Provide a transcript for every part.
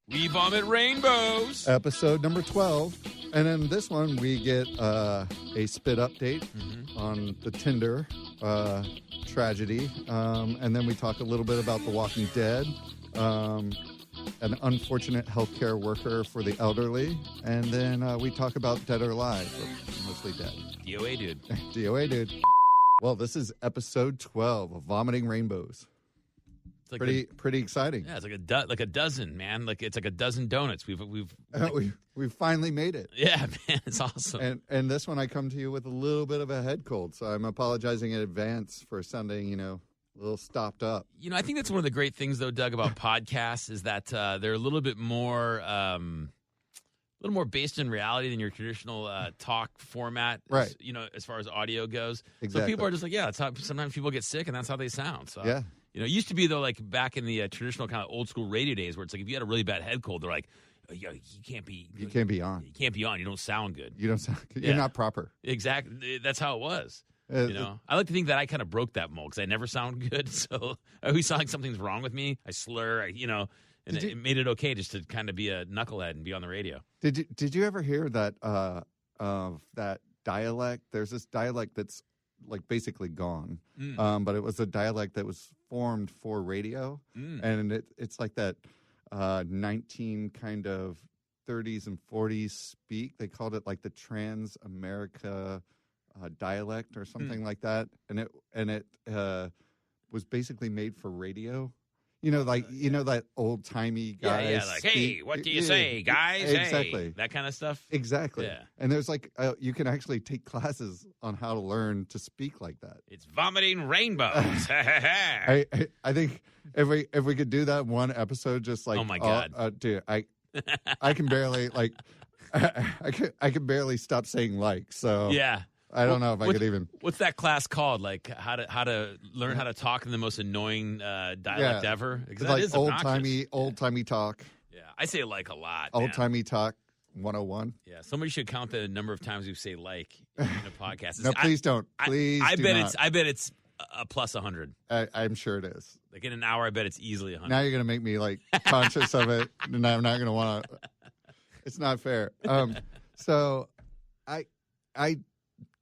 We vomit rainbows. Episode number 12. And in this one, we get a spit update on the Tinder tragedy. And then we talk a little bit about The Walking Dead, an unfortunate healthcare worker for the elderly. And then we talk about Dead or Alive, mostly dead. DOA, dude. DOA, dude. Well, this is episode 12 of Vomiting Rainbows. It's like pretty exciting. Yeah, it's like a dozen, man. Like it's like a dozen donuts. We've finally made it. Yeah, man, it's awesome. And this one I come to you with a little bit of a head cold, so I'm apologizing in advance for sounding, a little stopped up. I think that's one of the great things though, Doug, about podcasts is that they're a little bit more based in reality than your traditional talk format, right? As far as audio goes. Exactly. So people are just like, yeah, that's how sometimes people get sick, and that's how they sound. So yeah. It used to be, though, like back in the traditional kind of old school radio days where it's like if you had a really bad head cold, they're like, oh, you can't be on. You can't be on. You don't sound good. You don't sound good. You're not proper. Exactly. That's how it was. I like to think that I kind of broke that mold because I never sound good. So I always sound like something's wrong with me. I slur, and it made it okay just to kind of be a knucklehead and be on the radio. Did you ever hear that that dialect? There's this dialect that's like basically gone, but it was a dialect that was formed for radio, and it's like that 19 kind of 30s and 40s speak. They called it like the Trans-America dialect or something like that, and it was basically made for radio. That old timey guy. Yeah, like, hey, what do you say, guys? Exactly. Hey, that kind of stuff. Exactly. Yeah. And there's like, you can actually take classes on how to learn to speak like that. It's vomiting rainbows. I think if we could do that one episode, just like, oh my God, dude, I can barely I can barely stop saying like. So yeah. I don't know if I could even. What's that class called? Like how to learn how to talk in the most annoying dialect ever? It's like old timey talk. Yeah, I say like a lot. Old timey talk 101. Yeah, somebody should count the number of times we say like in a podcast. No, please don't. Please, I bet it's a plus 100. I'm sure it is. Like in an hour, I bet it's easily 100. Now you're gonna make me like conscious of it, and I'm not gonna want to. It's not fair. So I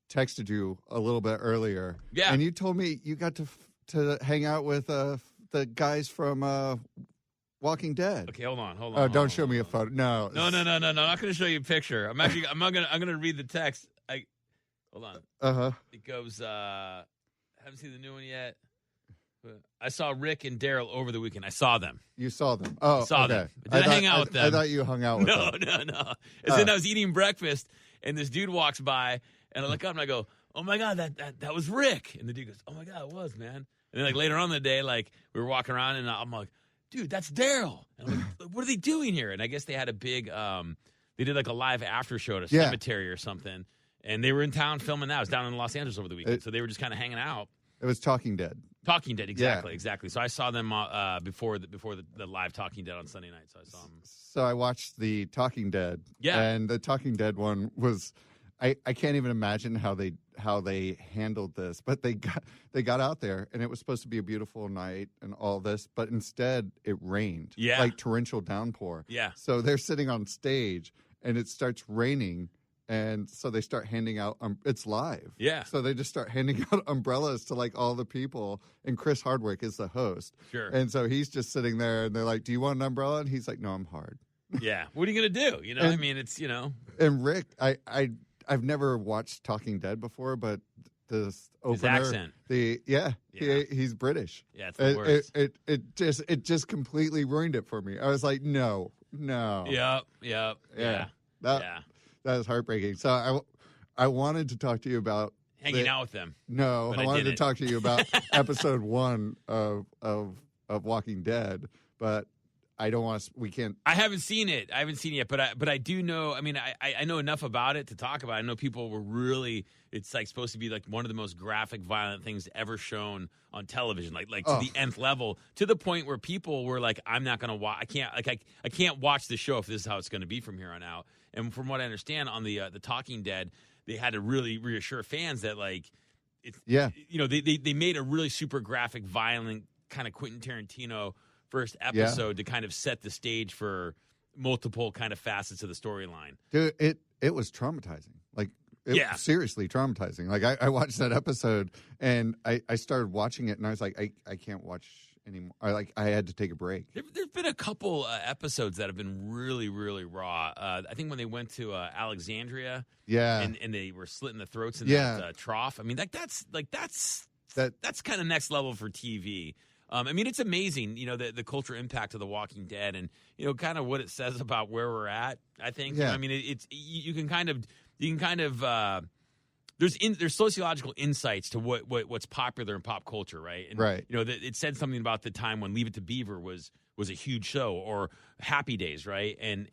texted you a little bit earlier, and you told me you got to hang out with the guys from Walking Dead. Okay, hold on. Oh, don't show me a photo. No. I'm not going to show you a picture. I'm going to read the text. Hold on. It goes. Haven't seen the new one yet. I saw Rick and Daryl over the weekend. I saw them. You saw them? Oh, I saw them. Did I hang out with them? I thought you hung out with them. No. And then I was eating breakfast, and this dude walks by. And I look up and I go, oh, my God, that was Rick. And the dude goes, oh, my God, it was, man. And then, like, later on in the day, like, we were walking around, and I'm like, dude, that's Daryl. And I'm like, what are they doing here? And I guess they had a big they did, like, a live after show at a cemetery or something. And they were in town filming that. I was down in Los Angeles over the weekend. So they were just kind of hanging out. It was Talking Dead. Talking Dead, exactly. So I saw them before the live Talking Dead on Sunday night. So I saw them. So I watched the Talking Dead. Yeah. And the Talking Dead one was... I can't even imagine how they handled this, but they got out there, and it was supposed to be a beautiful night and all this, but instead it rained, like torrential downpour. Yeah. So they're sitting on stage, and it starts raining, and so they start handing out. It's live. Yeah. So they just start handing out umbrellas to like all the people, and Chris Hardwick is the host. Sure. And so he's just sitting there, and they're like, "Do you want an umbrella?" And he's like, "No, I'm hard." Yeah. What are you gonna do? I mean, it's And Rick, I've never watched Talking Dead before, but this opener, his accent, he's British. Yeah, it's the worst. It just completely ruined it for me. I was like, no. Yep. That was heartbreaking. So I wanted to talk to you about hanging out with them. No, I wanted to talk to you about episode 1 of Walking Dead, but I don't want to. We can't. I haven't seen it yet, but I do know. I mean, I know enough about it to talk about it. I know people were really. It's like supposed to be like one of the most graphic, violent things ever shown on television, like to the nth level, to the point where people were like, "I'm not going to watch. I can't watch the show if this is how it's going to be from here on out." And from what I understand, on the Talking Dead, they had to really reassure fans that like, they made a really super graphic, violent kind of Quentin Tarantino first episode to kind of set the stage for multiple kind of facets of the storyline. Dude, it was traumatizing. Like, it was seriously traumatizing. Like, I watched that episode, and I started watching it, and I was like, I can't watch anymore. I had to take a break. There's been a couple episodes that have been really, really raw. I think when they went to Alexandria, and they were slitting the throats in that trough. I mean, that's kind of next level for TV. I mean, it's amazing, you know, the cultural impact of The Walking Dead, and you know, kind of what it says about where we're at. I think. Yeah. I mean, you can kind of. There's sociological insights to what's popular in pop culture, right? And, right. You know, it said something about the time when Leave It to Beaver was a huge show, or Happy Days, right? And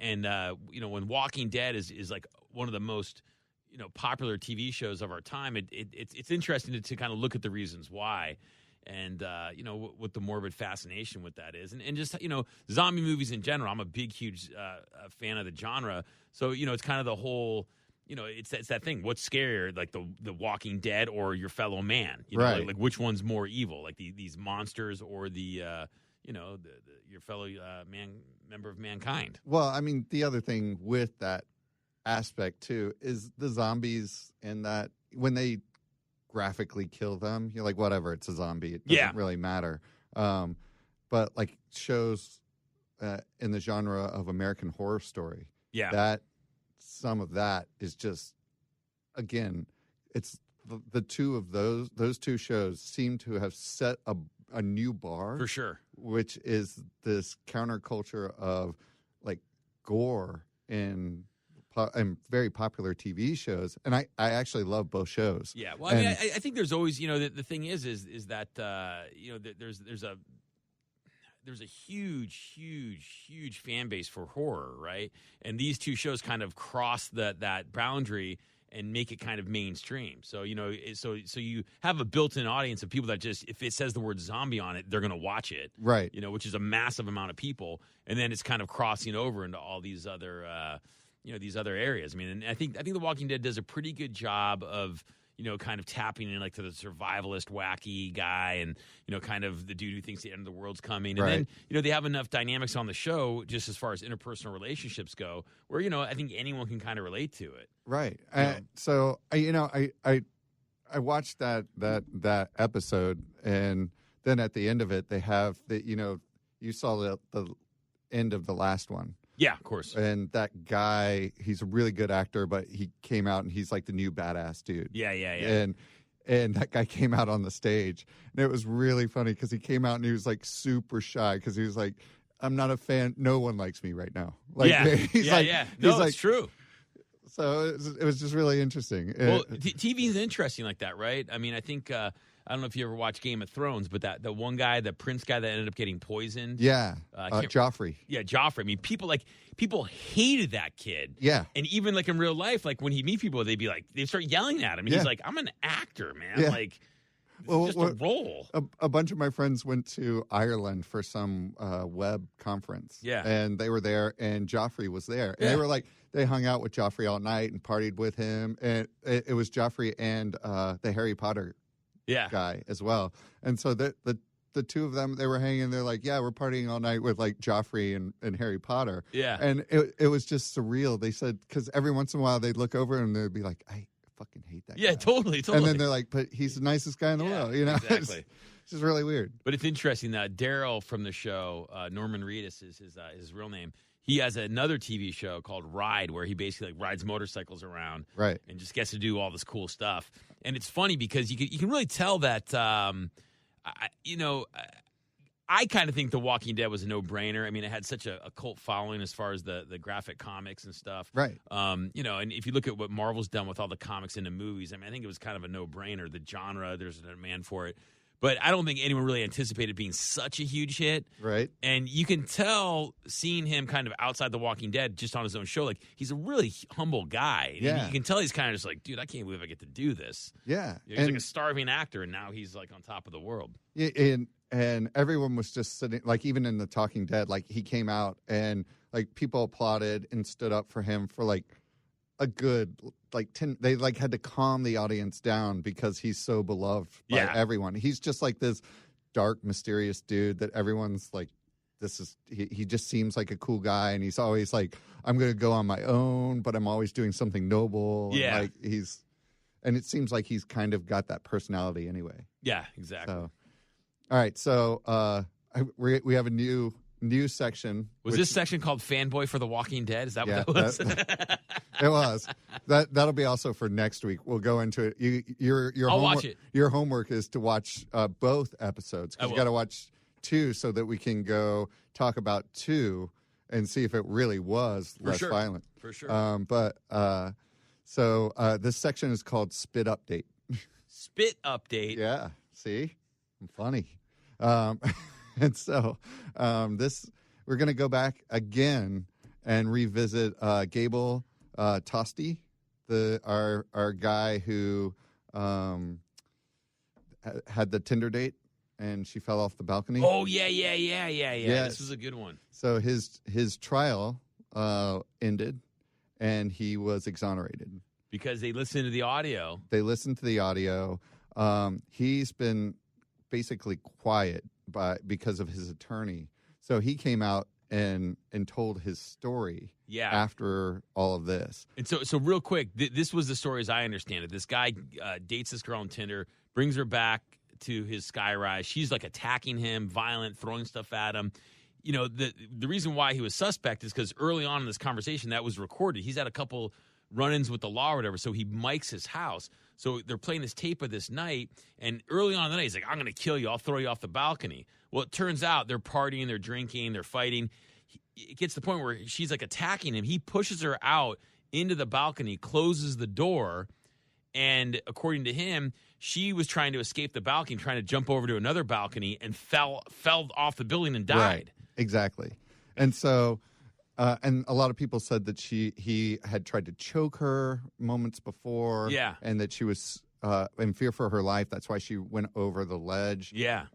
you know, when Walking Dead is like one of the most, you know, popular TV shows of our time. It's interesting to kind of look at the reasons why, and you know, what the morbid fascination with that is, and just, you know, zombie movies in general. I'm a huge fan of the genre, so you know, it's kind of the whole. You know, it's that thing. What's scarier, like the Walking Dead or your fellow man? You know, right. Like which one's more evil, like these monsters or the you know, your fellow member of mankind? Well, I mean, the other thing with that aspect too is the zombies, and that when they graphically kill them, you're like, whatever, it's a zombie. It doesn't really matter. But like shows in the genre of American Horror Story, that. Some of that is just, again, it's the two of those two shows seem to have set a new bar. For sure. Which is this counterculture of like gore in very popular TV shows. And I actually love both shows. Yeah. Well, I mean, I think there's always, you know, the thing is that, you know, there's a huge fan base for horror, right? And these two shows kind of cross that boundary and make it kind of mainstream. So, you know, so you have a built-in audience of people that just, if it says the word zombie on it, they're going to watch it. Right. You know, which is a massive amount of people. And then it's kind of crossing over into all these other, you know, these other areas. I mean, and I think The Walking Dead does a pretty good job of, you know, kind of tapping in like to the survivalist, wacky guy, and, you know, kind of the dude who thinks the end of the world's coming. And then, you know, they have enough dynamics on the show, just as far as interpersonal relationships go, where, you know, I think anyone can kind of relate to it. Right. So, you know, I watched that episode, and then at the end of it, they have the, you know, you saw the end of the last one. Yeah, of course. And that guy, he's a really good actor, but he came out and he's like the new badass dude. Yeah. And that guy came out on the stage, and it was really funny because he came out and he was like super shy because he was like, "I'm not a fan. No one likes me right now." Like, he's like, no, it's true. So it was just really interesting. Well, TV is interesting like that, right? I mean, I think I don't know if you ever watched Game of Thrones, but the one guy, the prince guy that ended up getting poisoned. Yeah, Joffrey. Yeah, Joffrey. I mean, people hated that kid. Yeah. And even like in real life, like when he'd meet people, they'd start yelling at him. And he's like, I'm an actor, man. Yeah. Like, just a role. A bunch of my friends went to Ireland for some web conference. Yeah. And they were there, and Joffrey was there. And they were like, they hung out with Joffrey all night and partied with him. And it was Joffrey and the Harry Potter guy as well. And so the two of them, they were hanging. They're like, yeah, we're partying all night with like Joffrey and Harry Potter. Yeah. And it was just surreal. They said, because every once in a while they'd look over and they'd be like, I fucking hate that guy. Yeah, totally. And then they're like, but he's the nicest guy in the world, you know? Exactly. It's just really weird. But it's interesting that Daryl from the show, Norman Reedus is his real name. He has another TV show called Ride, where he basically like rides motorcycles around, right, and just gets to do all this cool stuff. And it's funny because you can really tell that, I kind of think The Walking Dead was a no-brainer. I mean, it had such a cult following as far as the graphic comics and stuff. Right. And if you look at what Marvel's done with all the comics into movies, I mean, I think it was kind of a no-brainer. The genre, there's a demand for it. But I don't think anyone really anticipated being such a huge hit. Right. And you can tell, seeing him kind of outside The Walking Dead, just on his own show, like, he's a really humble guy. Yeah. And you can tell he's kind of just like, dude, I can't believe I get to do this. Yeah. He's like a starving actor, and now he's like on top of the world. Yeah, and everyone was just sitting, like, even in The Talking Dead, like, he came out and, like, people applauded and stood up for him for, like, a good, like, 10, they, like, had to calm the audience down because he's so beloved by everyone. He's just, like, this dark, mysterious dude that everyone's, like, he just seems like a cool guy, and he's always like, I'm going to go on my own, but I'm always doing something noble. Yeah. And it seems like he's kind of got that personality anyway. Yeah, exactly. So, all right. So we have a new section. Was this section called Fanboy for The Walking Dead? Is that what that was? It was. That'll be also for next week. We'll go into it. I'll watch it. Your homework is to watch both episodes, because you got to watch 2 so that we can go talk about 2 and see if it really was less violent. For sure. So this section is called Spit Update. Spit Update? Yeah. See? I'm funny. And so we're going to go back again and revisit Gable Tostee, our guy who had the Tinder date and she fell off the balcony. Oh, yeah. Yes. This was a good one. So his trial ended and he was exonerated. Because they listened to the audio. He's been basically quiet because of his attorney. So he came out and told his story after all of this. And so real quick, this was the story as I understand it. This guy dates this girl on Tinder, brings her back to his skyrise. She's like attacking him, violent, throwing stuff at him. You know, the reason why he was suspect is because early on in this conversation that was recorded. He's had a couple run-ins with the law or whatever, so he mics his house. So they're playing this tape of this night, and early on in the night, he's like, I'm going to kill you. I'll throw you off the balcony. Well, it turns out they're partying, they're drinking, they're fighting. It gets to the point where she's like attacking him. He pushes her out into the balcony, closes the door, and according to him, she was trying to escape the balcony, trying to jump over to another balcony, and fell off the building and died. Right. Exactly. And so, and a lot of people said that he had tried to choke her moments before. Yeah. And that she was in fear for her life. That's why she went over the ledge. Yeah.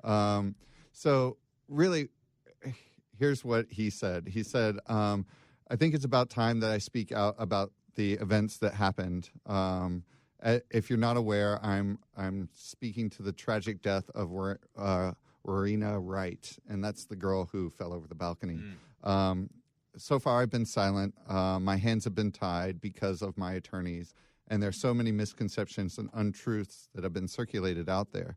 So really, here's what he said. He said, I think it's about time that I speak out about the events that happened. If you're not aware, I'm speaking to the tragic death of Rowena Wright, and that's the girl who fell over the balcony. So far, I've been silent. My hands have been tied because of my attorneys, and there's so many misconceptions and untruths that have been circulated out there.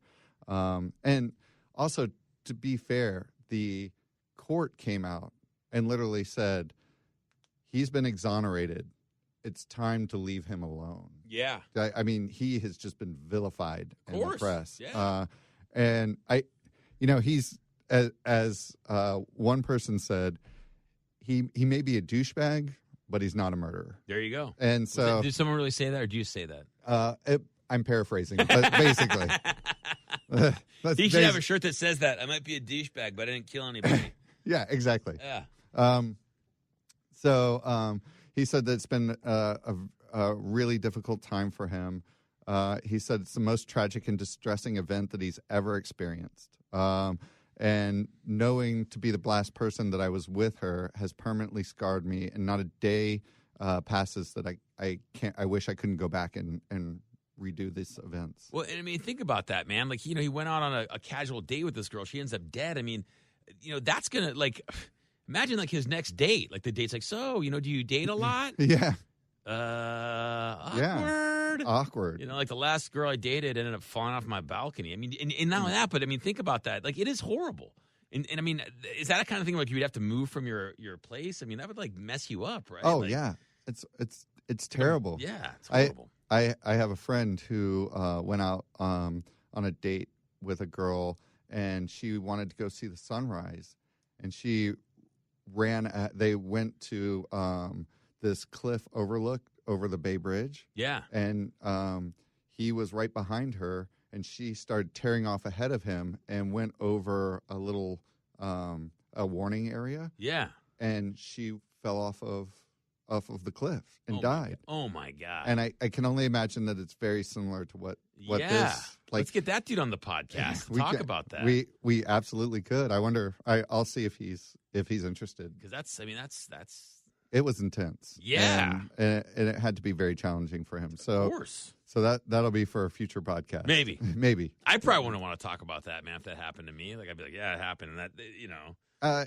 And also, to be fair, the court came out and literally said, he's been exonerated. It's time to leave him alone. Yeah. I mean, he has just been vilified in the press. Yeah. And he's, as one person said, he may be a douchebag, but he's not a murderer. There you go. And so, did someone really say that, or do you say that? I'm paraphrasing, but basically, he should have a shirt that says that. I might be a douchebag, but I didn't kill anybody. Yeah, exactly. Yeah. So he said that it's been a really difficult time for him. He said it's the most tragic and distressing event that he's ever experienced. And knowing to be the last person that I was with her has permanently scarred me, and not a day passes that I wish I couldn't go back and redo these events. Well, and I mean, think about that, man. Like, he went out on a casual date with this girl. She ends up dead. I mean, that's going to, imagine, his next date. Like, the date's like, so, do you date a lot? Yeah. Awkward. Yeah. Awkward. Like the last girl I dated ended up falling off my balcony. I mean, and not only that, but I mean, think about that. Like, it is horrible. And I mean, is that a kind of thing like you would have to move from your place? I mean, that would mess you up, right? Oh, yeah. It's terrible. Yeah, it's horrible. I have a friend who went out on a date with a girl, and she wanted to go see the sunrise, and she they went to this cliff overlook over the Bay Bridge. Yeah. And he was right behind her, and she started tearing off ahead of him and went over a little a warning area. Yeah. And she fell off of the cliff and died. Oh my God. And I can only imagine that it's very similar to what this. Let's get that dude on the podcast to talk about that. We absolutely could. I wonder. I'll see if he's interested. Because that's. It was intense. Yeah. And it had to be very challenging for him. So, of course. So that'll be for a future podcast. Maybe. Maybe. I probably wouldn't want to talk about that, man, if that happened to me. Like, I'd be like, yeah, it happened. And that,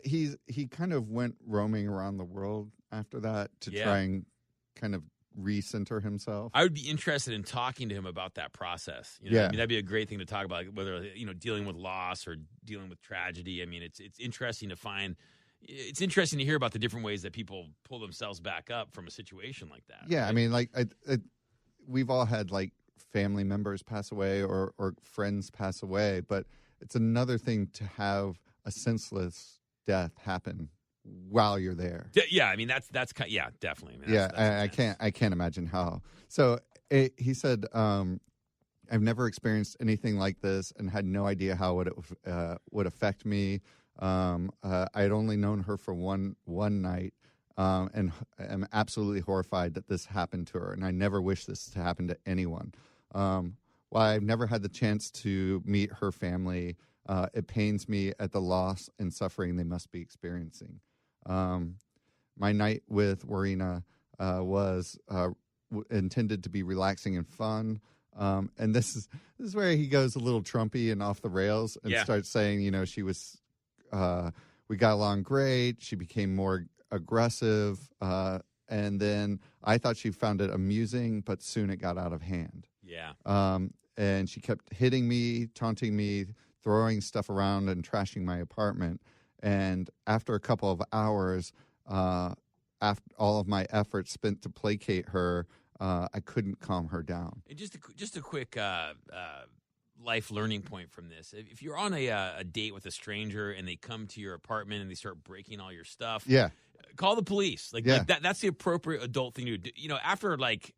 He kind of went roaming around the world after that to try and kind of recenter himself. I would be interested in talking to him about that process. I mean, that'd be a great thing to talk about, like whether dealing with loss or dealing with tragedy. I mean, it's interesting to find. It's interesting to hear about the different ways that people pull themselves back up from a situation like that. Yeah, right? I mean, like we've all had like family members pass away or friends pass away, but it's another thing to have a senseless death happen while you're there. Yeah, I mean that's definitely. I mean, that's I can't imagine how. So he said, I've never experienced anything like this and had no idea how it would affect me. I had only known her for one night, and am absolutely horrified that this happened to her, and I never wish this to happen to anyone. While I've never had the chance to meet her family, it pains me at the loss and suffering they must be experiencing. My night with Warina was intended to be relaxing and fun. And this is where he goes a little Trumpy and off the rails and starts saying, she was, we got along great. She became more aggressive. And then I thought she found it amusing, but soon it got out of hand. Yeah. And she kept hitting me, taunting me, throwing stuff around and trashing my apartment. And after a couple of hours, after all of my efforts spent to placate her, I couldn't calm her down. And just a quick life learning point from this: if you're on a date with a stranger and they come to your apartment and they start breaking all your stuff, call the police. Like that's the appropriate adult thing to do. After like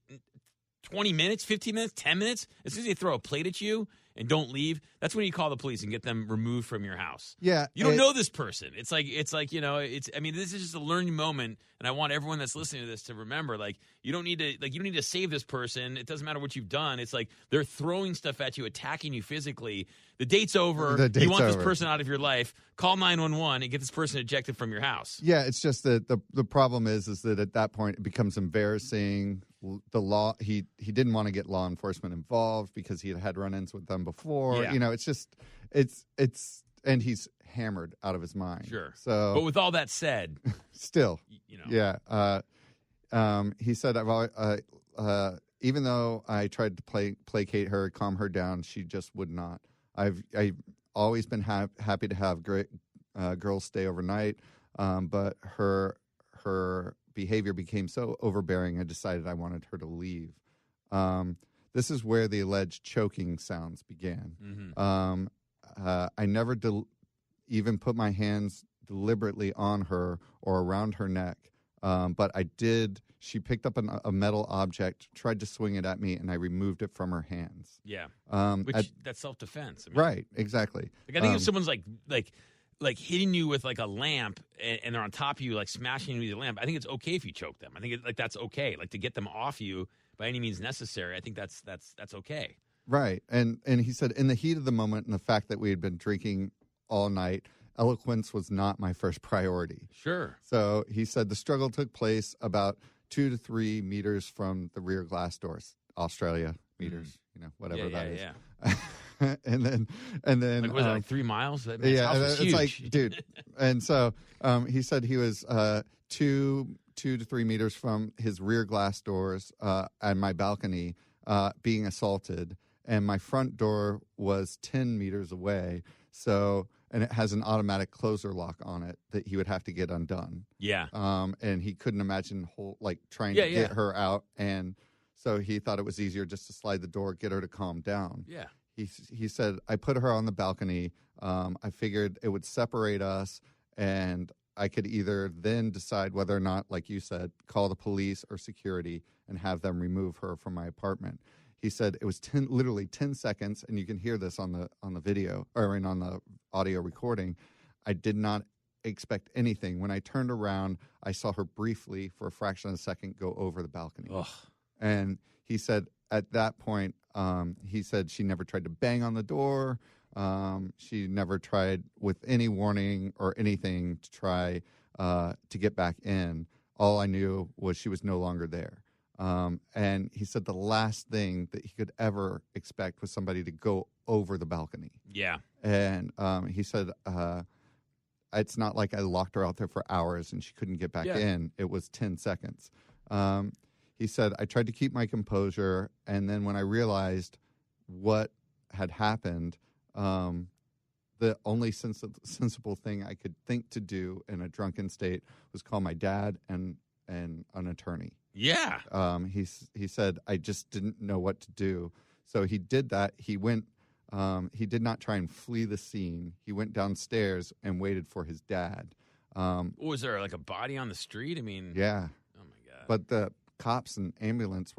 20 minutes, 15 minutes, 10 minutes, as soon as they throw a plate at you and don't leave, that's when you call the police and get them removed from your house. Yeah. You don't know this person. It's like, I mean, this is just a learning moment, and I want everyone that's listening to this to remember, like, you don't need to save this person. It doesn't matter what you've done. It's like they're throwing stuff at you, attacking you physically. The date's over. You want this person out of your life. Call 911 and get this person ejected from your house. Yeah, it's just that the problem is that at that point it becomes embarrassing. The law, he didn't want to get law enforcement involved because he had run-ins with them before. Yeah. It's and he's hammered out of his mind. Sure. So, but with all that said, still, yeah. He said, even though I tried to placate her, calm her down, she just would not. I've always been happy to have great girls stay overnight, but her behavior became so overbearing, I decided I wanted her to leave. This is where the alleged choking sounds began. Mm-hmm. I never even put my hands deliberately on her or around her neck, but I did. She picked up a metal object, tried to swing it at me, and I removed it from her hands. Yeah, that's self-defense. Right, exactly. Like, I think if someone's like hitting you with like a lamp and they're on top of you, like smashing you with a lamp, I think it's okay if you choke them. I think that's okay. Like, to get them off you by any means necessary, I think that's okay. Right. And he said, in the heat of the moment and the fact that we had been drinking all night, eloquence was not my first priority. Sure. So he said the struggle took place about 2 to 3 meters from the rear glass doors. Australia meters, whatever that is. Yeah. and then like, was it like 3 miles? That house was huge. It's like, dude. And so he said he was 2 to 3 meters from his rear glass doors and my balcony being assaulted, and my front door was 10 meters away. So, and it has an automatic closer lock on it that he would have to get undone. Yeah. And he couldn't imagine trying to get her out, and so he thought it was easier just to slide the door, get her to calm down. Yeah. He said, I put her on the balcony. I figured it would separate us, and I could either then decide whether or not, like you said, call the police or security and have them remove her from my apartment. He said it was literally 10 seconds, and you can hear this on the video, or on the audio recording. I did not expect anything. When I turned around, I saw her briefly for a fraction of a second go over the balcony. Ugh. And he said at that point, he said she never tried to bang on the door. She never tried with any warning or anything to try to get back in. All I knew was she was no longer there. And he said the last thing that he could ever expect was somebody to go over the balcony. Yeah. And he said, it's not like I locked her out there for hours and she couldn't get back in. It was 10 seconds. He said, I tried to keep my composure, and then when I realized what had happened, the only sensible thing I could think to do in a drunken state was call my dad and an attorney. Yeah. He said, I just didn't know what to do. So he did that. He went, he did not try and flee the scene. He went downstairs and waited for his dad. Was there like a body on the street? I mean, yeah. Oh my God. But the cops and ambulance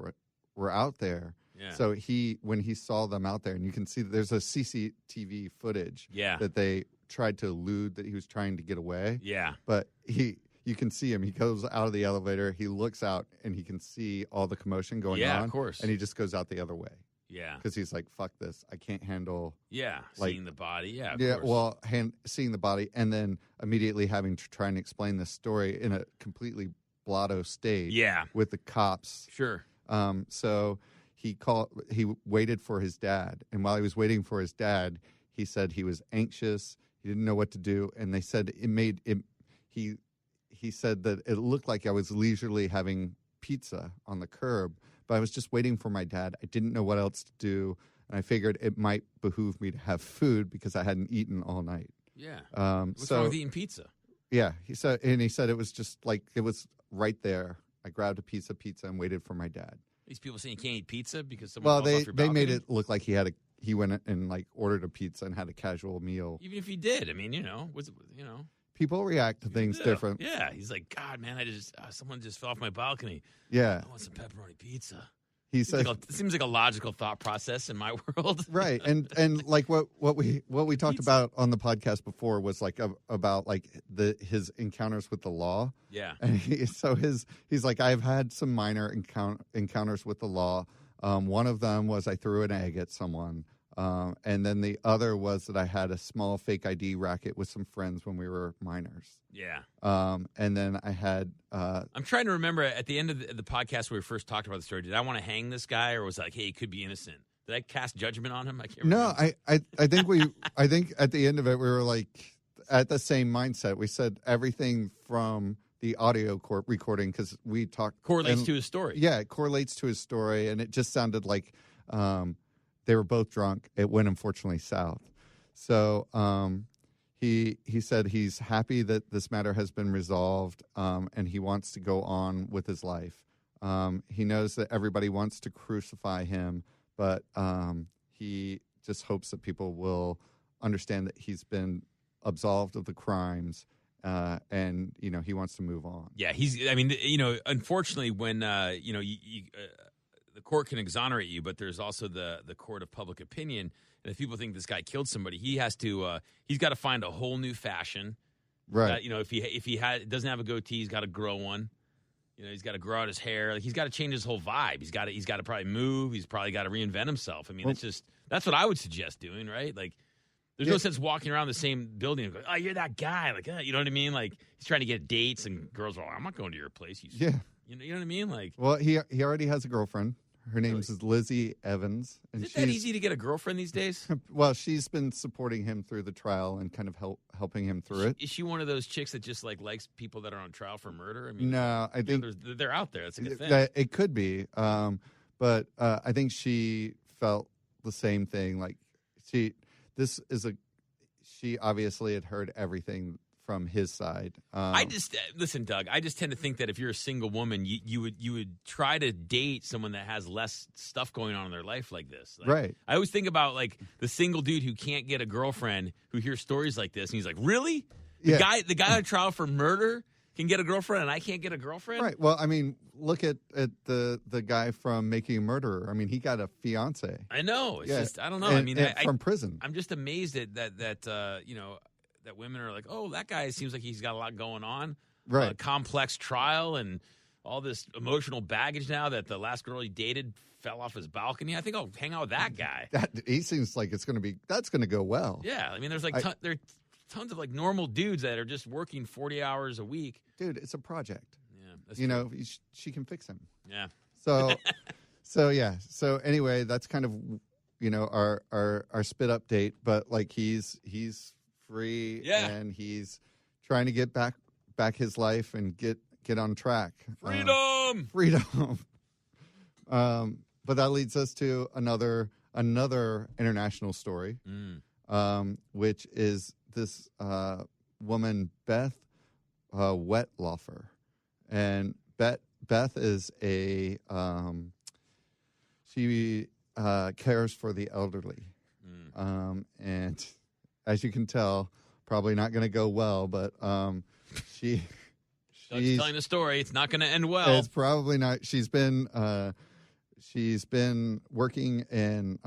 were out there. Yeah. So when he saw them out there, and you can see that there's a CCTV footage that they tried to elude, that he was trying to get away. Yeah. But you can see him. He goes out of the elevator. He looks out, and he can see all the commotion going on. Yeah, of course. And he just goes out the other way. Yeah. Because he's like, fuck this. I can't handle. Yeah. Like, seeing the body. Yeah. Of yeah. course. Well, seeing the body, and then immediately having to try and explain this story in a completely blotto state. Yeah. With the cops. Sure. So he waited for his dad. And while he was waiting for his dad, he said he was anxious. He didn't know what to do. And they said he said that it looked like I was leisurely having pizza on the curb, but I was just waiting for my dad. I didn't know what else to do. And I figured it might behoove me to have food because I hadn't eaten all night. Yeah. What's wrong with eating pizza? Yeah. He said it was just like, it was right there. I grabbed a piece of pizza and waited for my dad. These people saying you can't eat pizza because someone falls off your balcony? They made it look like he went and like ordered a pizza and had a casual meal. Even if he did, I mean, people react to things different. Yeah, he's like, God, man, someone just fell off my balcony. Yeah, I want some pepperoni pizza. He said, it seems like a logical thought process in my world, right? And like what we talked about on the podcast before was like about like his encounters with the law. Yeah, and he's like, I've had some minor encounters with the law. One of them was I threw an egg at someone. And then the other was that I had a small fake ID racket with some friends when we were minors. Yeah. And then I had... I'm trying to remember at the end of the podcast where we first talked about the story, did I want to hang this guy, or was it like, hey, he could be innocent? Did I cast judgment on him? I can't remember. No, I think at the end of it, we were like at the same mindset. We said everything from the audio recording, because we talked... Correlates to his story. Yeah, it correlates to his story, and it just sounded like... they were both drunk. It went, unfortunately, south. So he said he's happy that this matter has been resolved, and he wants to go on with his life. He knows that everybody wants to crucify him, but he just hopes that people will understand that he's been absolved of the crimes, and he wants to move on. Yeah, unfortunately, when the court can exonerate you, but there's also the court of public opinion. And if people think this guy killed somebody, he's got to find a whole new fashion. Right. If he doesn't have a goatee, he's got to grow one. He's got to grow out his hair. Like, he's got to change his whole vibe. He's got to probably move. He's probably got to reinvent himself. I mean, that's what I would suggest doing, right? Like, there's no sense walking around the same building and going, oh, you're that guy. Like, you know what I mean? Like, he's trying to get dates, and girls are like, I'm not going to your place. You know what I mean? Like, well, he already has a girlfriend. Her name is Lizzie Evans. And is it that easy to get a girlfriend these days? Well, she's been supporting him through the trial and kind of helping him through it. Is she one of those chicks that just likes people that are on trial for murder? I mean, no, I think they're out there. It's a good thing. It could be, but I think she felt the same thing. Like she obviously had heard everything from his side. Listen, Doug. I just tend to think that if you're a single woman, you would try to date someone that has less stuff going on in their life like this. Like, right. I always think about like the single dude who can't get a girlfriend, who hears stories like this, and he's like, "Really? The guy on trial for murder can get a girlfriend, and I can't get a girlfriend?" Right. Well, I mean, look at the guy from Making a Murderer. I mean, he got a fiance. I know. It's just I don't know. From prison. I'm just amazed at that. That women are like, oh, that guy seems like he's got a lot going on. Right. Complex trial and all this emotional baggage now that the last girl he dated fell off his balcony. I think I'll hang out with that guy. He seems like that's going to go well. Yeah. I mean, there's there are tons of like normal dudes that are just working 40 hours a week. Dude, it's a project. Yeah. She can fix him. Yeah. So yeah. So anyway, that's kind of, our spit update, but like he's free, and he's trying to get back his life and get on track. Freedom. But that leads us to another international story, which is this woman, Beth Wettlaufer. And Beth is she cares for the elderly. And as you can tell, probably not going to go well, but she's telling the story. It's not going to end well. It's probably not. She's been working in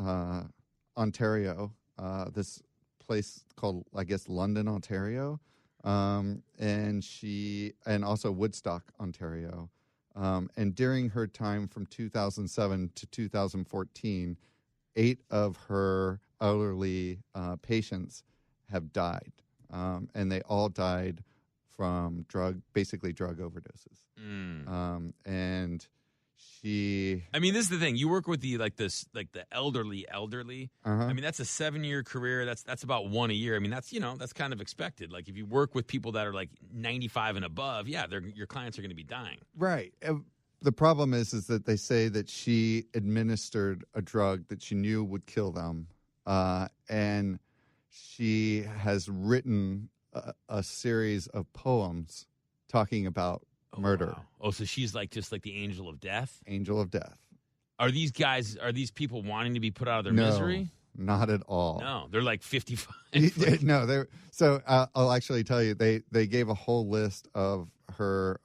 Ontario, this place called, I guess, London, Ontario, and also Woodstock, Ontario. And during her time from 2007 to 2014, 8 of her elderly patients have died, and they all died from drug overdoses. And she, I mean, this is the thing. You work with the elderly. I mean, that's a 7-year career. That's about one a year. I mean, that's kind of expected. Like if you work with people that are like 95 and above, your clients are going to be dying. Right. The problem is that they say that she administered a drug that she knew would kill them, and she has written a series of poems talking about murder. Wow. Oh, so she's just like the angel of death? Angel of death. Are these people wanting to be put out of their misery? Not at all. No, they're like 55. No, so I'll actually tell you, they gave a whole list of her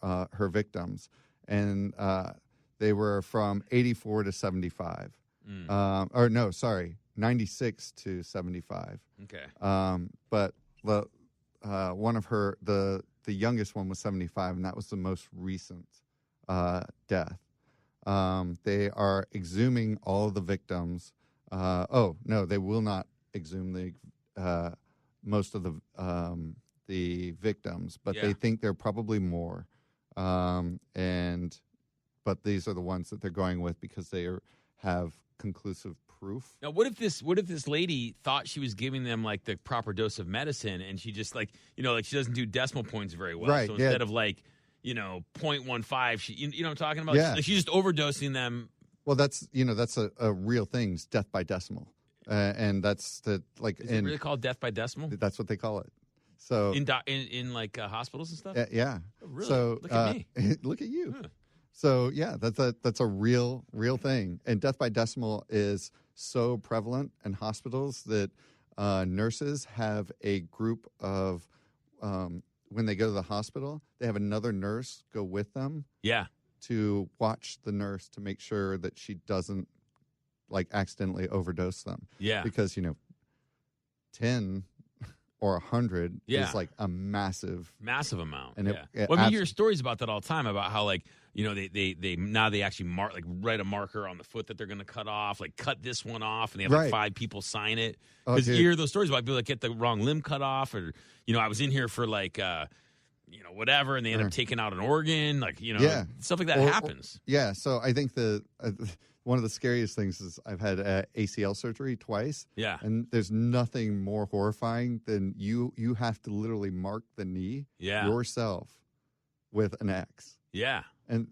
victims, and they were from 84 to 75. 96 to 75. Okay. But one of her, the youngest one was 75, and that was the most recent death. They are exhuming all of the victims. No, they will not exhume most of the victims, but they think there are probably more. But these are the ones that they're going with because they have conclusive proof. Now, what if this lady thought she was giving them like the proper dose of medicine, and she just she doesn't do decimal points very well. Right. So instead of 0.15, she, you know what I'm talking about? Yeah. She's just overdosing them. Well, that's a real thing. It's death by decimal, and that's the like. Is it really called death by decimal? That's what they call it. So in hospitals and stuff. Yeah. Oh, really? So look at me. Look at you. Huh. So yeah, that's a real thing. And death by decimal is so prevalent in hospitals that nurses have a group of when they go to the hospital, they have another nurse go with them. Yeah. To watch the nurse to make sure that she doesn't accidentally overdose them. Yeah. Because 10 or 100 is like a massive amount. And you hear stories about that all the time about how they now they actually write a marker on the foot that they're going to cut off, cut this one off, and they have 5 people sign it. Because you hear those stories about people that get the wrong limb cut off, or I was in here for whatever, and they end up taking out an organ, stuff like that happens. So I think one of the scariest things is I've had ACL surgery twice. Yeah. And there's nothing more horrifying than you have to literally mark the knee yourself with an X. Yeah. And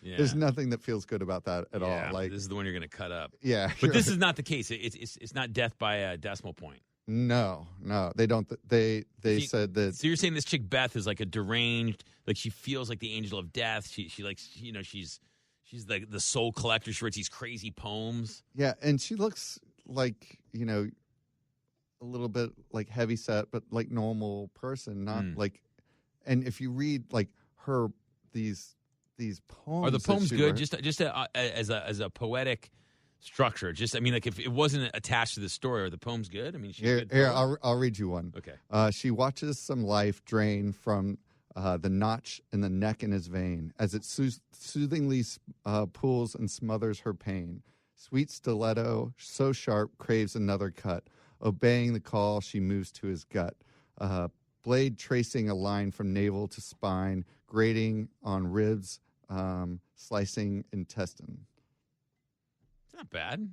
there's nothing that feels good about that at all. This is the one you're going to cut up. Yeah. But this is not the case. It's not death by a decimal point. No, they don't. They said that. So you're saying this chick Beth is like a deranged, she feels like the angel of death. She likes, she's like the soul collector. She writes these crazy poems. Yeah, and she looks like a little bit heavy set, but normal person, not And if you read her these poems, are the poems good? Just as a poetic structure. If it wasn't attached to the story, are the poems good? I mean, here I'll read you one. Okay. She watches some life drain from the notch in the neck in his vein as it soothingly pulls and smothers her pain. Sweet stiletto, so sharp, craves another cut. Obeying the call, she moves to his gut. Blade tracing a line from navel to spine, grating on ribs, slicing intestine. not bad.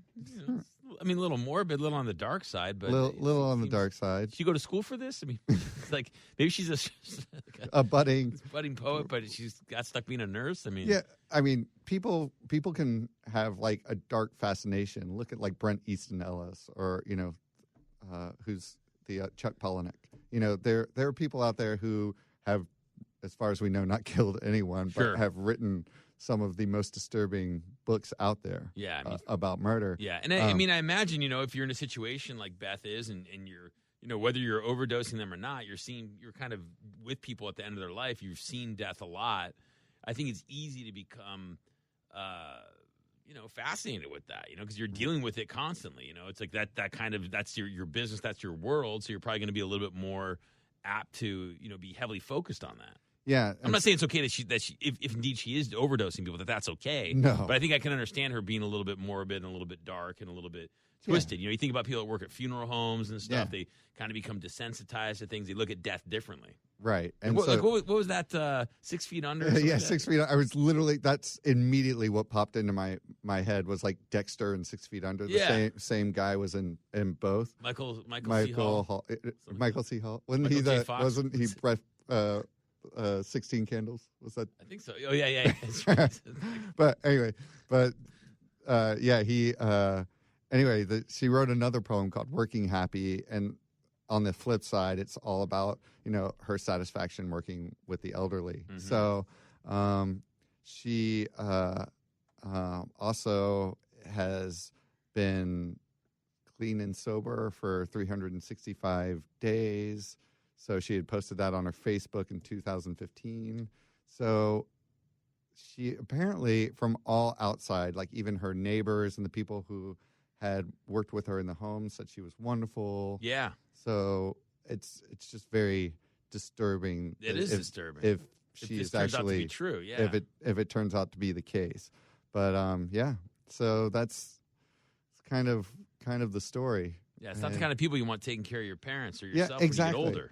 I mean, a little morbid, a little on the dark side, but little on the dark side. Did she go to school for this? I mean, it's like maybe she's a budding poet, but she's got stuck being a nurse. I mean, yeah. I mean, people can have like a dark fascination. Look at like Brent Easton Ellis, or who's the Chuck Palahniuk. There are people out there who have, as far as we know, not killed anyone, but have written some of the most disturbing books out there. Yeah, I mean, about murder. Yeah, and I mean, I imagine if you're in a situation like Beth is, and you're whether you're overdosing them or not, you're kind of with people at the end of their life. You've seen death a lot. I think it's easy to become, fascinated with that, because you're dealing with it constantly. It's like that's your business, that's your world. So you're probably going to be a little bit more apt to, be heavily focused on that. Yeah, I'm not saying it's okay that she if indeed she is overdosing people, that's okay. No, but I think I can understand her being a little bit morbid and a little bit dark and a little bit twisted. You think about people that work at funeral homes and stuff; they kind of become desensitized to things. They look at death differently. Right. And what was that? 6 feet under? Yeah, 6 feet. I was literally. That's immediately what popped into my head was like Dexter and 6 feet under. The same guy was in both. Michael C. Hall. Michael C. Hall. Wasn't he? 16 Candles, was that? I think so. Oh yeah. That's right. But anyway, she wrote another poem called Working Happy, and on the flip side, it's all about her satisfaction working with the elderly. Mm-hmm. So she also has been clean and sober for 365 days. So she had posted that on her Facebook in 2015. So she apparently, from all outside, like even her neighbors and the people who had worked with her in the home, said she was wonderful. Yeah. So it's just very disturbing. It is disturbing if she's actually out to be true. Yeah. If it turns out to be the case, but So that's kind of the story. Yeah, it's not the kind of people you want taking care of your parents or yourself exactly. when you get older.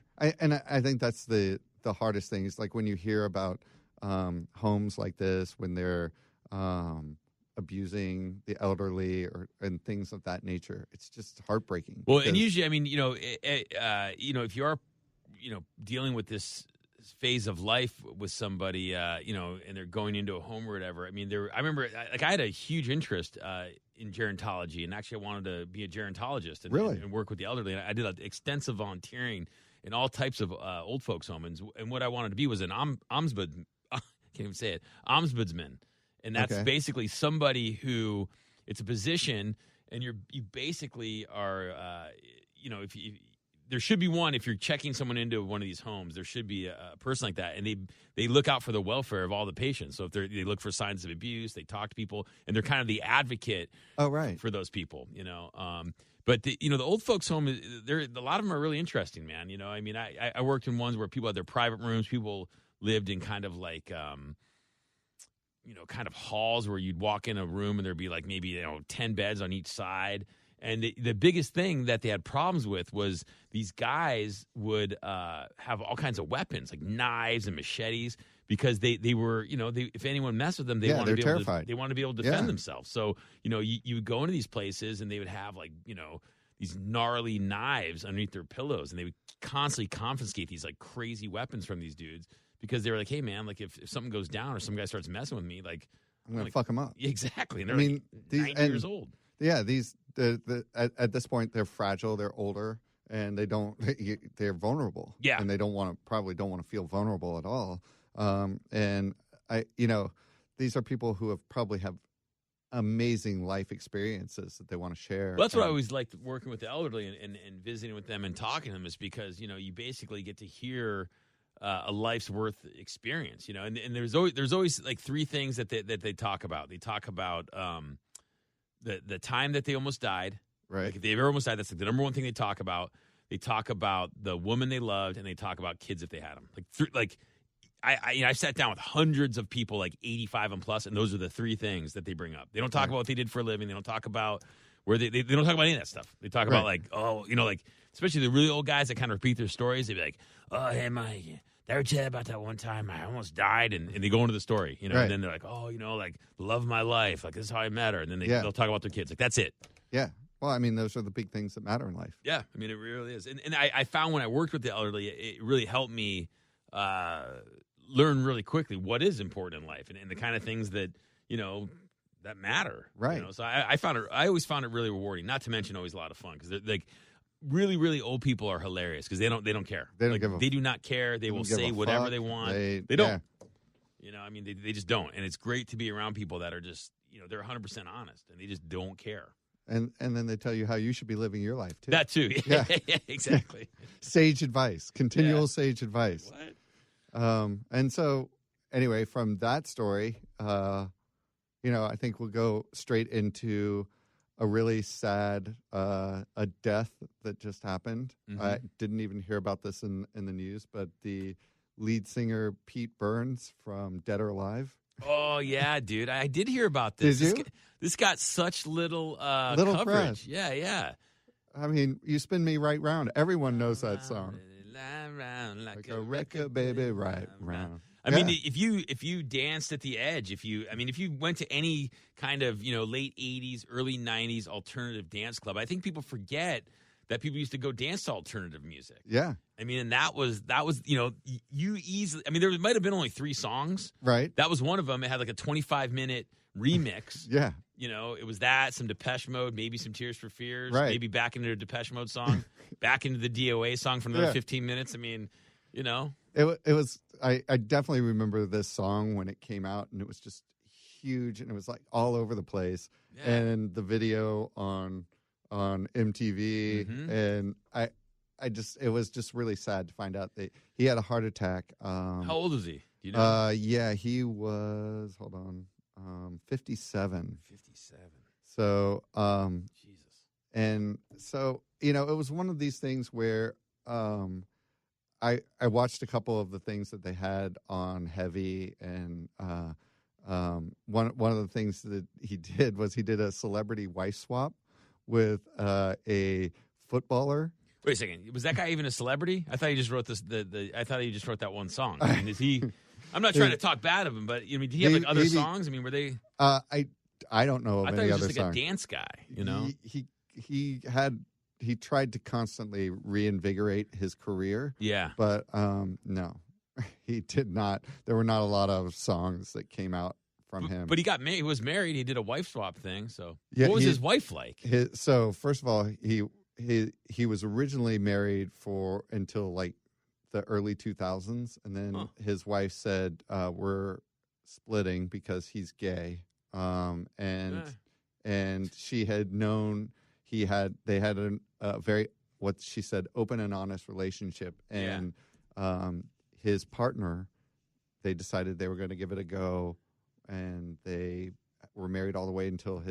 I think that's the hardest thing. Is like when you hear about homes like this, when they're abusing the elderly and things of that nature. It's just heartbreaking. Well, and usually, I mean, if you are, dealing with this phase of life with somebody, and they're going into a home or whatever. I mean, I remember, I had a huge interest in gerontology, and actually I wanted to be a gerontologist and work with the elderly. And I did extensive volunteering in all types of old folks' homes. And what I wanted to be was an ombudsman. I can't even say it. Ombudsman. And that's basically somebody who, it's a position, and you basically are, there should be one, if you're checking someone into one of these homes, there should be a person like that, and they look out for the welfare of all the patients. So if they look for signs of abuse, they talk to people, and they're kind of the advocate for those people, But the old folks' home, a lot of them are really interesting, man. I mean, I worked in ones where people had their private rooms, people lived in kind of like kind of halls where you'd walk in a room and there'd be like maybe 10 beds on each side. And the biggest thing that they had problems with was these guys would have all kinds of weapons, like knives and machetes, because they were, if anyone messed with them, they wanted to be terrified. They wanted to be able to defend themselves. So, you would go into these places and they would have like, these gnarly knives underneath their pillows, and they would constantly confiscate these like crazy weapons from these dudes because they were like, hey man, like if something goes down or some guy starts messing with me, like I'm going to fuck them up. Exactly. And they're 90 years old. Yeah, at this point they're fragile, they're older, and they're vulnerable. Yeah, and they probably don't want to feel vulnerable at all. And these are people who probably have amazing life experiences that they want to share. Well, that's what I always liked working with the elderly and visiting with them and talking to them, is because you basically get to hear a life's worth experience. And there's always like three things that they talk about. They talk about the time that they almost died. Right. Like if they've ever almost died, that's like the number one thing they talk about. They talk about the woman they loved, and they talk about kids if they had them. I sat down with hundreds of people, like 85 and plus, and those are the three things that they bring up. They don't talk about what they did for a living. They don't talk about where they don't talk about any of that stuff. They talk about like especially the really old guys that kind of repeat their stories. They'd be like, oh, hey, did I ever tell you about that one time I almost died? And they go into the story, you know, Right. and then they're like, oh, you know, like, love of my life. Like, this is how I met her. And then Yeah. they'll talk about their kids. Like, that's it. Yeah. Well, I mean, those are the big things that matter in life. Yeah, I mean, it really is. And I found when I worked with the elderly, it really helped me learn really quickly what is important in life and the kind of things that, you know, that matter. Right. You know? So I always found it really rewarding, not to mention always a lot of fun because like really, really old people are hilarious because they don't care. They don't give a They do not care. They will say whatever they want. They don't. Yeah. You know, I mean, they just don't. And it's great to be around people that are just, you know, they're 100% honest and they just don't care. And then they tell you how you should be living your life, too. That too. Yeah. Exactly. Sage advice. Continual sage advice. What? And so, anyway, from that story, you know, I think we'll go straight into a really sad a death that just happened. Mm-hmm. I didn't even hear about this in the news, but the lead singer Pete Burns from Dead or Alive. Oh yeah, dude! I did hear about this. Did you? This got such little Press. coverage. Yeah. I mean, you spin me right round. Everyone knows that song. Like a record, baby, right round. I mean, if you danced at the edge, if you went to any kind of, you know, late 80s, early 90s alternative dance club, I think people forget that people used to go dance to alternative music. Yeah. I mean, and that was, you know, you easily, I mean, there might have been only 3 songs. Right. That was one of them. It had like a 25-minute remix. Yeah. You know, it was that, some Depeche Mode, maybe some Tears for Fears, Right. maybe back into a Depeche Mode song, back into the DOA song for another 15 minutes. I mean, you know. It was, I definitely remember this song when it came out, and it was just huge, and it was like all over the place. Yeah. And the video on MTV, Mm-hmm. and it was just really sad to find out that he had a heart attack. How old was he? Do you know? Yeah, he was, 57. 57. So, Jesus. and so, you know, it was one of these things where I watched a couple of the things that they had on Heavy, and one of the things that he did was he did a celebrity wife swap with a footballer. Wait a second. Was that guy even a celebrity? I thought he just wrote this. I thought he just wrote that one song. I mean, is he? I'm not trying to talk bad of him, but I mean, did he have like other songs? I mean, were they? I don't know of I thought any he was other just like songs. a dance guy. You know, he tried to constantly reinvigorate his career. Yeah, but no, he did not. There were not a lot of songs that came out from him. But he got married. He was married. He did a wife swap thing. So Yeah, what was his wife like? So first of all, he was originally married for until like the early 2000s, and then his wife said, "We're splitting because he's gay." And she had known they had a very, what she said, open and honest relationship, and his partner, they decided they were going to give it a go, and they were married all the way until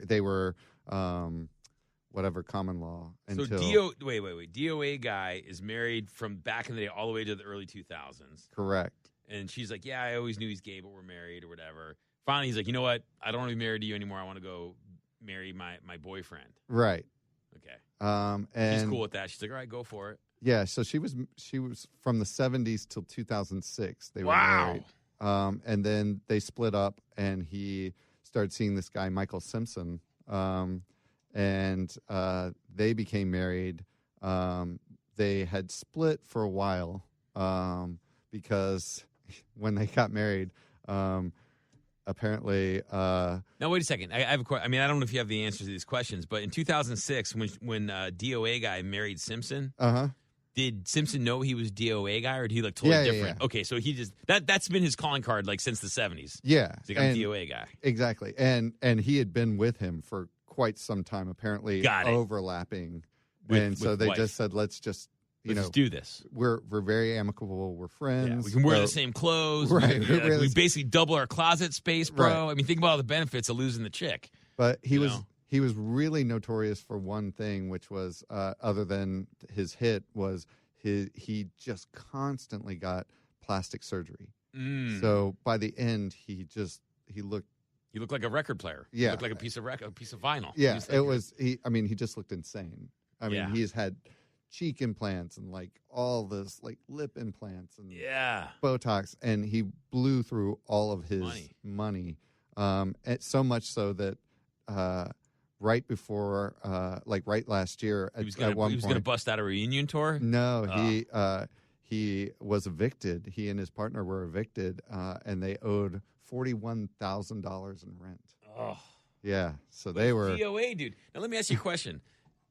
they were whatever common law. Until, so DOA guy is married from back in the day all the way to the early 2000s. Correct. And she's like, yeah, I always knew he's gay, but we're married or whatever. Finally, he's like, you know what? I don't want to be married to you anymore. I want to go marry my boyfriend. Right. Okay. And she's cool with that. She's like, all right, go for it. Yeah. So she was from the 70s till 2006. They were married. And then they split up, and he started seeing this guy, Michael Simpson. And they became married. They had split for a while because when they got married, apparently. Now wait a second. I have a question. I mean, I don't know if you have the answers to these questions, but in 2006, when DOA guy married Simpson, did Simpson know he was DOA guy, or did he look totally different? Yeah. Okay, so he just that's been his calling card like since the 70s. Yeah, he's like, I'm DOA guy. Exactly, and he had been with him for quite some time, apparently overlapping, and so they just said, let's just. Let's do this. We're very amicable. We're friends. Yeah, we can wear the same clothes. Right. We basically double our closet space, bro. Right. I mean, think about all the benefits of losing the chick. But he was really notorious for one thing, which was other than his hit, was he just constantly got plastic surgery. So by the end, he looked. He looked like a record player. Yeah, he looked like a piece of vinyl. Yeah, he just looked insane. I mean, he's had cheek implants and like all this like lip implants and Yeah. Botox, and he blew through all of his money. So much so that right before, right last year, he was going to bust out a reunion tour. No, he was evicted. He and his partner were evicted, and they owed $41,000 in rent. Oh, yeah. So they were DOA, dude. Now let me ask you a question.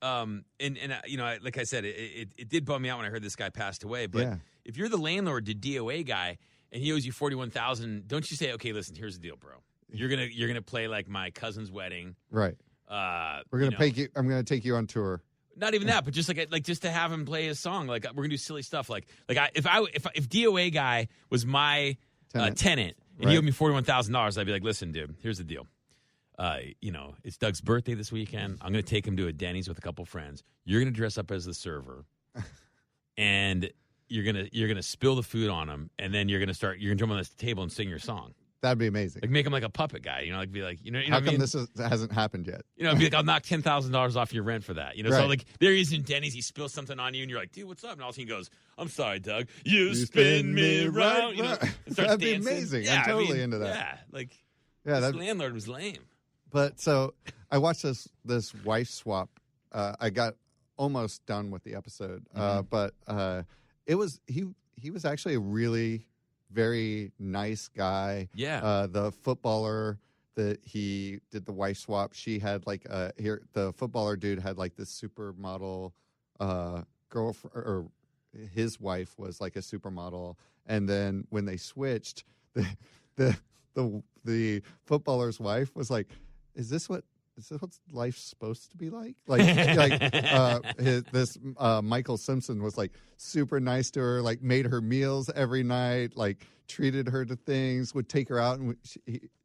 Like I said, it did bum me out when I heard this guy passed away. But if you're the landlord to DOA guy and he owes you $41,000, don't you say, okay, listen, here's the deal, bro. You're gonna play like my cousin's wedding, right? We're gonna pay you. I'm gonna take you on tour. Not even that, but just just to have him play his song. Like we're gonna do silly stuff. If DOA guy was my tenant and he owed me $41,000, I'd be like, listen, dude, here's the deal. It's Doug's birthday this weekend. I'm going to take him to a Denny's with a couple friends. You're going to dress up as the server, and you're gonna spill the food on him, and then you're gonna jump on this table and sing your song. That'd be amazing. Like make him like a puppet guy. Be like, how come this hasn't happened yet? Be like, I'll knock $10,000 off your rent for that. Right. So like there he is in Denny's. He spills something on you, and you're like, dude, what's up? And all of a sudden he goes, I'm sorry, Doug. You spin me right. That'd be amazing. I'm totally into that. Yeah, this landlord was lame. But so I watched this wife swap. I got almost done with the episode, but it was he was actually a really very nice guy. Yeah. The footballer that he did the wife swap, she had the footballer dude had like this supermodel girlfriend, or his wife was like a supermodel, and then when they switched, the footballer's wife was like, Is this what life's supposed to be like? This Michael Simpson was like super nice to her, like made her meals every night, like treated her to things, would take her out, and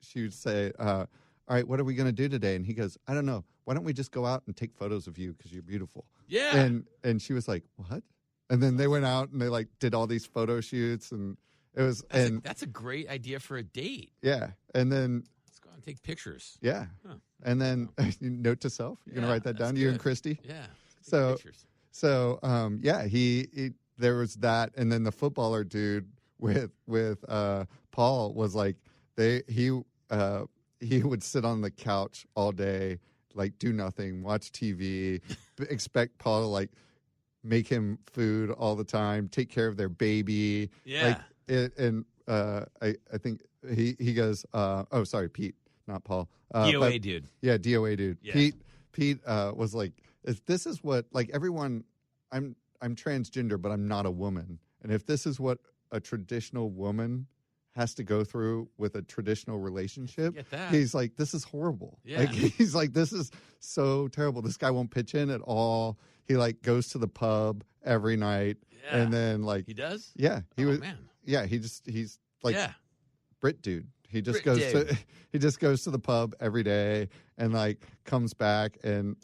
she would say, all right, what are we going to do today? And he goes, I don't know. Why don't we just go out and take photos of you because you're beautiful? Yeah. And she was like, what? And then they went out and they like did all these photo shoots, and it was that's a great idea for a date. Yeah. And then and take pictures. Yeah. Huh. And then note to self. You're going to write that down, good. You and Christy? Yeah. So he there was that, and then the footballer dude with Paul was like he would sit on the couch all day, like do nothing, watch TV, expect Paul to like make him food all the time, take care of their baby. Yeah. I think he goes, oh, sorry, Pete, not Paul. DOA dude. Yeah, DOA dude. Yeah. Pete was like, if this is what, like everyone, I'm transgender, but I'm not a woman. And if this is what a traditional woman has to go through with a traditional relationship, he's like, this is horrible. Yeah. Like, he's like, this is so terrible. This guy won't pitch in at all. He like goes to the pub every night. Yeah. And then like. He does? Yeah. Man. Yeah, he's like Brit dude. He just goes to the pub every day and like comes back, and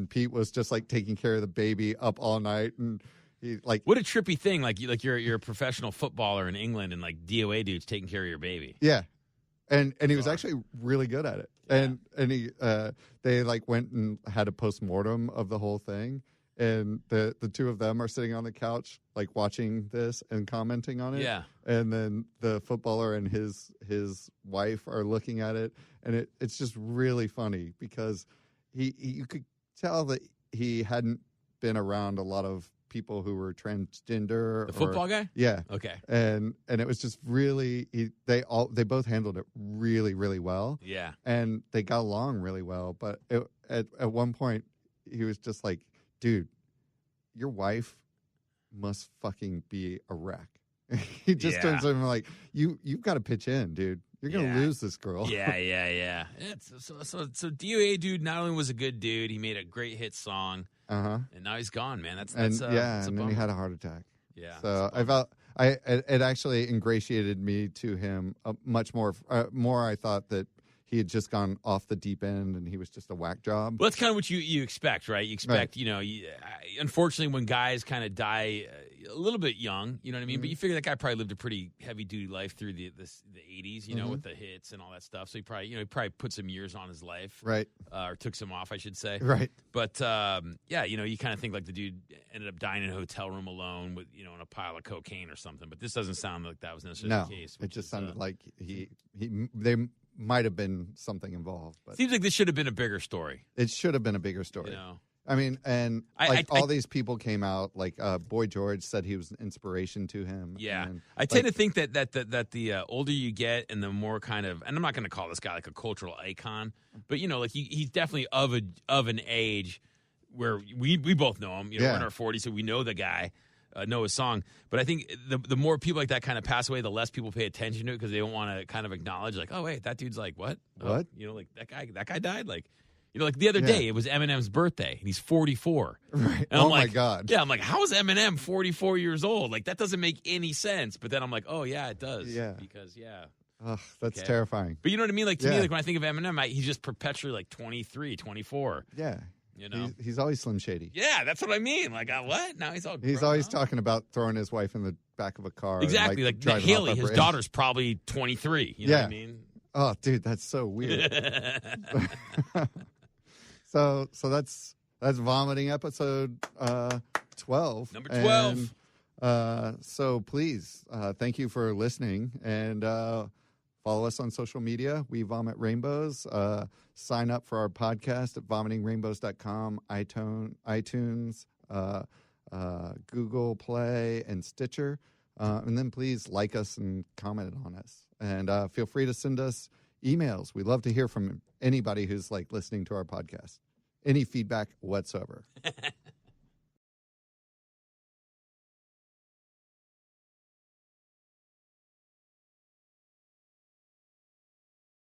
Pete was just like taking care of the baby up all night, and he like, what a trippy thing, like you're a professional footballer in England and like DOA dude's taking care of your baby. Yeah. And he was actually really good at it. Yeah. And he they like went and had a postmortem of the whole thing. And the two of them are sitting on the couch, like watching this and commenting on it. Yeah. And then the footballer and his wife are looking at it, and it's just really funny because you could tell that he hadn't been around a lot of people who were transgender. The football guy? Yeah. Okay. And it was just really they both handled it really, really well. Yeah. And they got along really well. But at one point he was just like, dude, your wife must fucking be a wreck. He just turns to him like, you've got to pitch in, dude. You're gonna lose this girl. Yeah. So DOA dude not only was a good dude, he made a great hit song. And now he's gone, man. That's and then he had a heart attack. Yeah. So I felt it actually ingratiated me to him much more. More, I thought that he had just gone off the deep end and he was just a whack job. Well, that's kind of what you expect, right? You expect, unfortunately, when guys kind of die, a little bit young, you know what I mean? But you figure that guy probably lived a pretty heavy duty life through the 80s, you know, with the hits and all that stuff. So he probably put some years on his life, right? Or took some off, I should say, right? But yeah, you know, you kind of think like the dude ended up dying in a hotel room alone with in a pile of cocaine or something. But this doesn't sound like that was necessarily the case. It just sounded like they might have been something involved. But seems like this should have been a bigger story. It should have been a bigger story. You know? I mean, and all these people came out. Like Boy George said he was an inspiration to him. Yeah, and, I tend to think that the older you get, and the more kind of, and I'm not going to call this guy like a cultural icon, but like he's definitely of an age where we both know him. We're in our 40s, so we know the guy. Know his song, but I think the more people like that kind of pass away, the less people pay attention to it because they don't want to kind of acknowledge, like, oh wait, that dude's like what? What? Like that guy died. Like, like the other day, it was Eminem's birthday, and he's 44. Right. And I'm my God. Yeah, I'm like, how is Eminem 44 years old? Like that doesn't make any sense. But then I'm like, oh yeah, it does. Yeah. Because that's terrifying. But you know what I mean? Like to me, like when I think of Eminem, he's just perpetually like 23, 24. Yeah. He's always Slim Shady. Yeah, that's what I mean. Like, what? Now he's all grown He's always up. talking about throwing his wife in the back of a car. Exactly. And, like Haley, his daughter's probably 23. You know what I mean? Oh, dude, that's so weird. So that's Vomiting episode 12. Number 12. And, so please, thank you for listening. And follow us on social media. We Vomit Rainbows. Sign up for our podcast at vomitingrainbows.com, iTunes, Google Play, and Stitcher. And then please like us and comment on us. And feel free to send us emails. We love to hear from anybody who's listening to our podcast. Any feedback whatsoever.